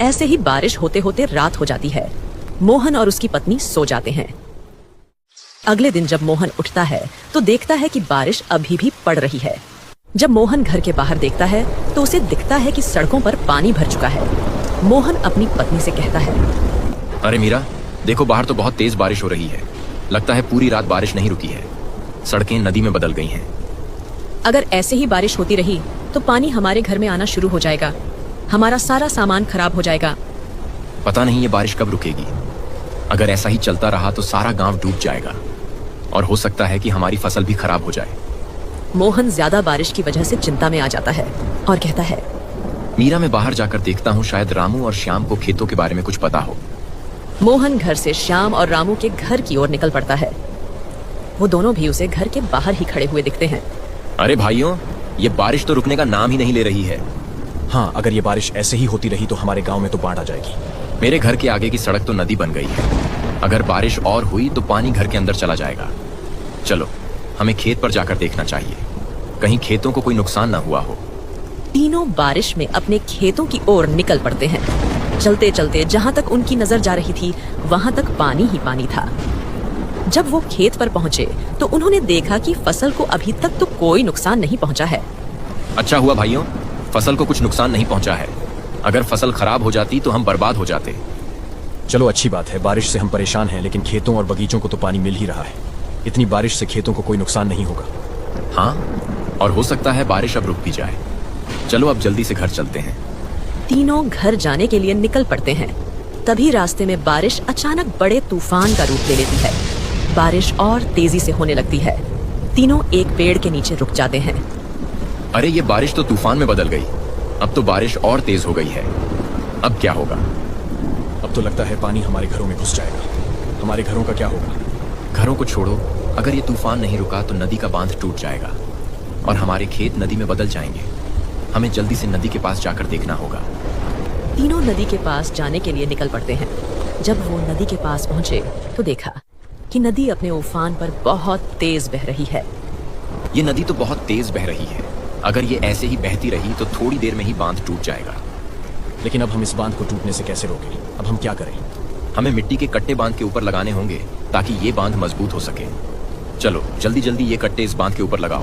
ऐसे ही बारिश होते होते रात हो जाती है। मोहन और उसकी पत्नी सो जाते हैं। अगले दिन जब मोहन उठता है तो देखता है कि बारिश अभी भी पड़ रही है। जब मोहन घर के बाहर देखता है तो उसे दिखता है कि सड़कों पर पानी भर चुका है। मोहन अपनी पत्नी से कहता है, अरे मीरा, देखो बाहर तो बहुत तेज बारिश हो रही है। लगता है पूरी रात बारिश नहीं रुकी है। सड़कें नदी में बदल गई हैं। अगर ऐसे ही बारिश होती रही तो पानी हमारे घर में आना शुरू हो जाएगा। हमारा सारा सामान खराब हो जाएगा। पता नहीं ये बारिश कब रुकेगी। अगर ऐसा ही चलता रहा तो सारा गांव डूब जाएगा और हो सकता है कि हमारी फसल भी खराब हो जाए। मोहन ज्यादा बारिश की वजह से चिंता में आ जाता है और कहता है, मीरा, मैं बाहर जाकर देखता हूँ, शायद रामू और श्याम को खेतों के बारे में कुछ पता हो। मोहन घर से श्याम और रामू के घर की ओर निकल पड़ता है। वो दोनों भी उसे घर के बाहर ही खड़े हुए दिखते हैं। अरे भाइयों, ये बारिश तो रुकने का नाम ही नहीं ले रही है। हाँ, अगर ये बारिश ऐसे ही होती रही तो हमारे गांव में तो बाढ़ आ जाएगी। मेरे घर के आगे की सड़क तो नदी बन गई है। अगर बारिश और हुई तो पानी घर के अंदर चला जाएगा। चलो, हमें खेत पर जाकर देखना चाहिए, कहीं खेतों को कोई नुकसान ना हुआ हो। तीनों बारिश में अपने खेतों की ओर निकल पड़ते हैं। चलते चलते जहां तक उनकी नजर जा रही थी वहां तक पानी ही पानी था। जब वो खेत पर पहुंचे तो उन्होंने देखा कि फसल को अभी तक तो कोई नुकसान नहीं पहुंचा है। अच्छा हुआ भाइयों, फसल को कुछ नुकसान नहीं पहुंचा है। अगर फसल खराब हो जाती तो हम बर्बाद हो जाते। चलो, अच्छी बात है। बारिश से हम परेशान हैं, लेकिन खेतों और बगीचों को तो पानी मिल ही रहा है। इतनी बारिश से खेतों को कोई नुकसान नहीं होगा। हाँ, और हो सकता है बारिश अब रुक भी जाए। चलो अब जल्दी से घर चलते हैं। तीनों घर जाने के लिए निकल पड़ते हैं। तभी रास्ते में बारिश अचानक बड़े तूफान का रूप ले लेती है। बारिश और तेजी से होने लगती है। तीनों एक पेड़ के नीचे रुक जाते हैं। अरे, ये बारिश तो तूफान में बदल गई। अब तो बारिश और तेज हो गई है। अब क्या होगा? अब तो लगता है पानी हमारे घरों में घुस जाएगा। हमारे घरों का क्या होगा? घरों को छोड़ो, अगर ये तूफान नहीं रुका तो नदी का बांध टूट जाएगा और हमारे खेत नदी में बदल जाएंगे। हमें जल्दी से नदी के पास जाकर देखना होगा। तीनों नदी के पास जाने के लिए निकल पड़ते हैं। जब वो नदी के पास पहुंचे तो देखा कि नदी अपने उफान पर बहुत तेज बह रही है। ये नदी तो बहुत तेज बह रही है। अगर ये ऐसे ही बहती रही तो थोड़ी देर में ही बांध टूट जाएगा। लेकिन अब हम इस बांध को टूटने से कैसे रोकें? अब हम क्या करें? हमें मिट्टी के कट्टे बांध के ऊपर लगाने होंगे ताकि ये बांध मजबूत हो सके। चलो जल्दी जल्दी ये कट्टे इस बांध के ऊपर लगाओ।